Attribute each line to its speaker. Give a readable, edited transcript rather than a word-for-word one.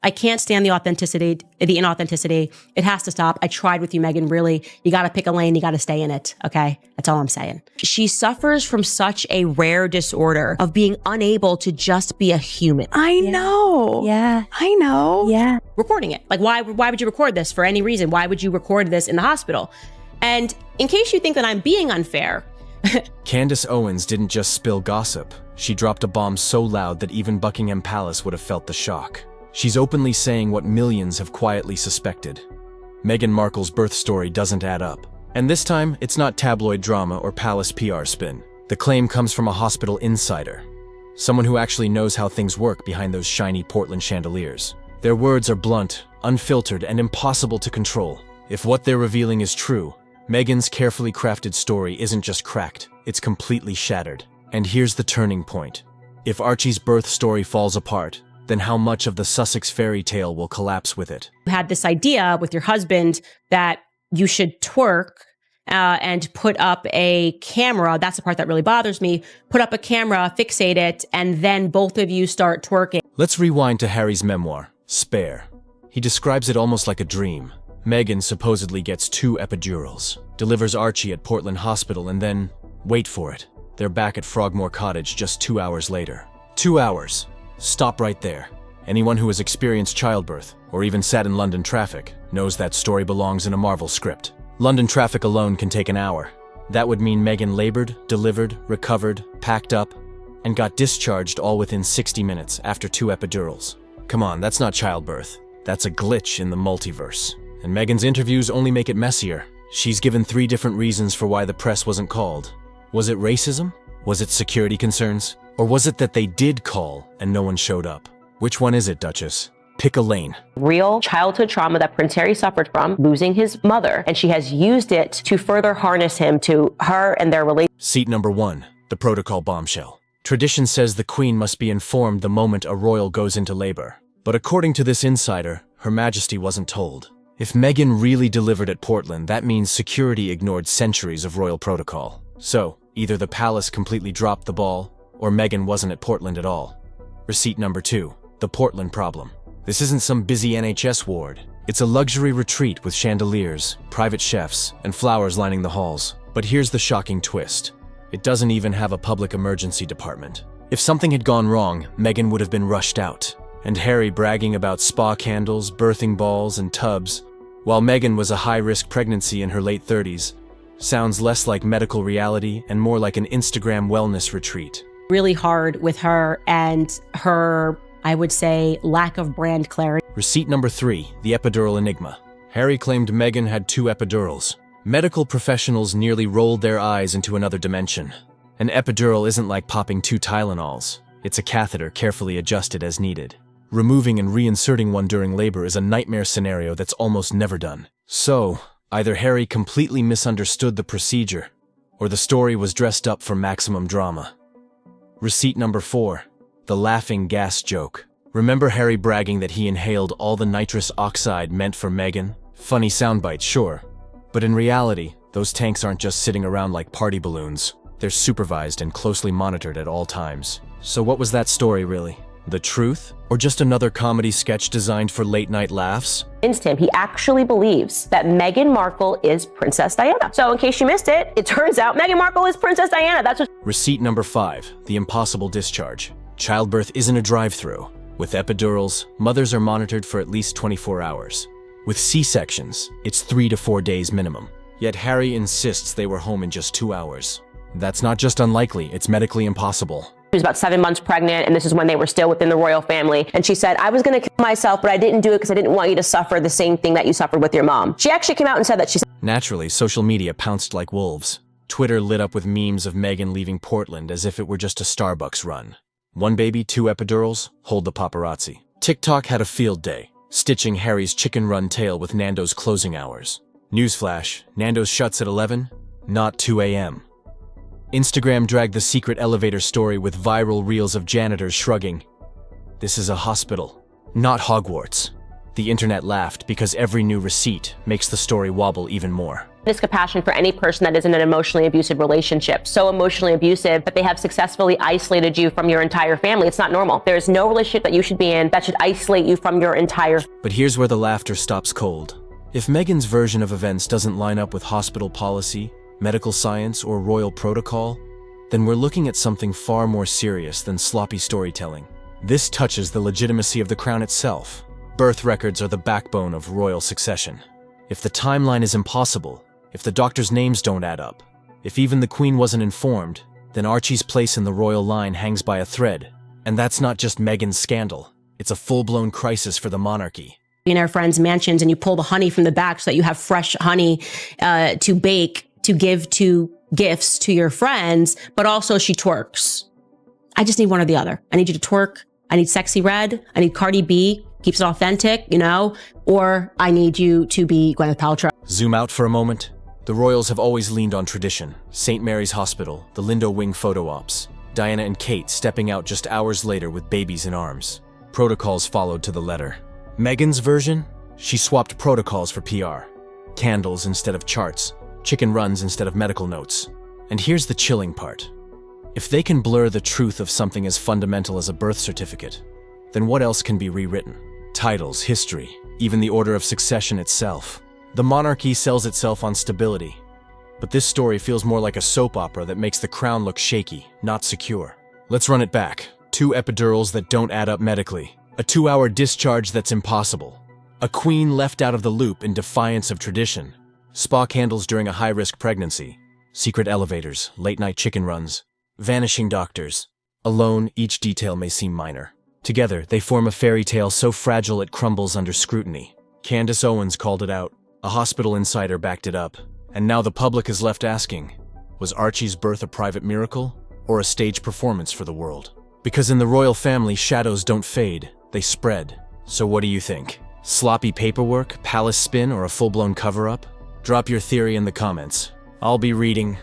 Speaker 1: I can't stand the inauthenticity. It has to stop. I tried with you, Meghan, really. You got to pick a lane. You got to stay in it, okay? That's all I'm saying. She suffers from such a rare disorder of being unable to just be a human.
Speaker 2: I know.
Speaker 3: Yeah.
Speaker 2: I know.
Speaker 3: Yeah.
Speaker 1: Recording it. Like, why would you record this for any reason? Why would you record this in the hospital? And in case you think that I'm being unfair,
Speaker 4: Candace Owens didn't just spill gossip. She dropped a bomb so loud that even Buckingham Palace would have felt the shock. She's openly saying what millions have quietly suspected. Meghan Markle's birth story doesn't add up. And this time, it's not tabloid drama or palace PR spin. The claim comes from a hospital insider. Someone who actually knows how things work behind those shiny Portland chandeliers. Their words are blunt, unfiltered, and impossible to control. If what they're revealing is true, Meghan's carefully crafted story isn't just cracked, it's completely shattered. And here's the turning point. If Archie's birth story falls apart, then how much of the Sussex fairy tale will collapse with it?
Speaker 1: you had this idea with your husband that you should twerk and put up a camera. That's the part that really bothers me. Put up a camera, fixate it, and then both of you start twerking.
Speaker 4: Let's rewind to Harry's memoir, Spare. He describes it almost like a dream. Meghan supposedly gets 2 epidurals, delivers Archie at Portland Hospital, and then, wait for it, they're back at Frogmore Cottage just 2 hours later. 2 hours. Stop right there. Anyone who has experienced childbirth, or even sat in London traffic, knows that story belongs in a Marvel script. London traffic alone can take an hour. That would mean Meghan labored, delivered, recovered, packed up, and got discharged all within 60 minutes after 2 epidurals. Come on, that's not childbirth. That's a glitch in the multiverse. And Meghan's interviews only make it messier. She's given 3 different reasons for why the press wasn't called. Was it racism? Was it security concerns? Or was it that they did call and no one showed up? Which one is it, Duchess? Pick a lane.
Speaker 1: Real childhood trauma that Prince Harry suffered from losing his mother, and she has used it to further harness him to her and their relationship.
Speaker 4: Seat number 1, the protocol bombshell. Tradition says the Queen must be informed the moment a royal goes into labor. But according to this insider, Her Majesty wasn't told. If Meghan really delivered at Portland, that means security ignored centuries of royal protocol. So, either the palace completely dropped the ball, or Meghan wasn't at Portland at all. Receipt number 2, the Portland problem. This isn't some busy NHS ward. It's a luxury retreat with chandeliers, private chefs, and flowers lining the halls. But here's the shocking twist. It doesn't even have a public emergency department. If something had gone wrong, Meghan would have been rushed out. And Harry bragging about spa candles, birthing balls, and tubs, while Meghan was a high-risk pregnancy in her late 30s, sounds less like medical reality and more like an Instagram wellness retreat.
Speaker 1: Really hard with her and her, I would say, lack of brand clarity.
Speaker 4: Receipt number 3, the epidural enigma. Harry claimed Meghan had 2 epidurals. Medical professionals nearly rolled their eyes into another dimension. An epidural isn't like popping 2 Tylenols. It's a catheter carefully adjusted as needed. Removing and reinserting one during labor is a nightmare scenario that's almost never done. So, either Harry completely misunderstood the procedure, or the story was dressed up for maximum drama. Receipt number 4, the laughing gas joke. Remember Harry bragging that he inhaled all the nitrous oxide meant for Meghan? Funny soundbite, sure. But in reality, those tanks aren't just sitting around like party balloons. They're supervised and closely monitored at all times. So what was that story really? The truth? Or just another comedy sketch designed for late-night laughs?
Speaker 1: Him, he actually believes that Meghan Markle is Princess Diana. So in case you missed it, it turns out Meghan Markle is Princess Diana. That's what.
Speaker 4: Receipt number 5, the impossible discharge. Childbirth isn't a drive-through. With epidurals, mothers are monitored for at least 24 hours. With C-sections, it's 3 to 4 days minimum. Yet Harry insists they were home in just 2 hours. That's not just unlikely, it's medically impossible.
Speaker 1: She was about 7 months pregnant, and this is when they were still within the royal family. And she said, I was going to kill myself, but I didn't do it because I didn't want you to suffer the same thing that you suffered with your mom. She actually came out and said that
Speaker 4: Naturally, social media pounced like wolves. Twitter lit up with memes of Meghan leaving Portland as if it were just a Starbucks run. 1 baby, 2 epidurals, hold the paparazzi. TikTok had a field day, stitching Harry's chicken run tale with Nando's closing hours. Newsflash, Nando's shuts at 11, not 2 a.m. Instagram dragged the secret elevator story with viral reels of janitors shrugging. This is a hospital, not Hogwarts. The internet laughed because every new receipt makes the story wobble even more.
Speaker 1: This compassion for any person that is in an emotionally abusive relationship, so emotionally abusive that they have successfully isolated you from your entire family. It's not normal. There is no relationship that you should be in that should isolate you from your entire.
Speaker 4: But here's where the laughter stops cold. If Meghan's version of events doesn't line up with hospital policy, medical science, or royal protocol, then we're looking at something far more serious than sloppy storytelling. This touches the legitimacy of the crown itself. Birth records are the backbone of royal succession. If the timeline is impossible, if the doctors' names don't add up, if even the Queen wasn't informed, then Archie's place in the royal line hangs by a thread. And that's not just Meghan's scandal. It's a full-blown crisis for the monarchy.
Speaker 1: In our friends' mansions and you pull the honey from the back so that you have fresh honey to bake, to give to gifts to your friends, but also she twerks. I just need one or the other. I need you to twerk. I need Sexy Red. I need Cardi B, keeps it authentic, or I need you to be Gwyneth Paltrow.
Speaker 4: Zoom out for a moment. The royals have always leaned on tradition. St. Mary's Hospital, the Lindo Wing photo ops, Diana and Kate stepping out just hours later with babies in arms. Protocols followed to the letter. Meghan's version? She swapped protocols for PR. Candles instead of charts, chicken runs instead of medical notes. And here's the chilling part. If they can blur the truth of something as fundamental as a birth certificate, then what else can be rewritten? Titles, history, even the order of succession itself. The monarchy sells itself on stability. But this story feels more like a soap opera that makes the crown look shaky, not secure. Let's run it back. 2 epidurals that don't add up medically. A 2-hour discharge that's impossible. A queen left out of the loop in defiance of tradition. Spa candles during a high-risk pregnancy. Secret elevators, late-night chicken runs. Vanishing doctors. Alone, each detail may seem minor. Together, they form a fairy tale so fragile it crumbles under scrutiny. Candace Owens called it out. A hospital insider backed it up. And now the public is left asking, was Archie's birth a private miracle or a stage performance for the world? Because in the royal family, shadows don't fade, they spread. So what do you think? Sloppy paperwork, palace spin, or a full-blown cover-up? Drop your theory in the comments. I'll be reading.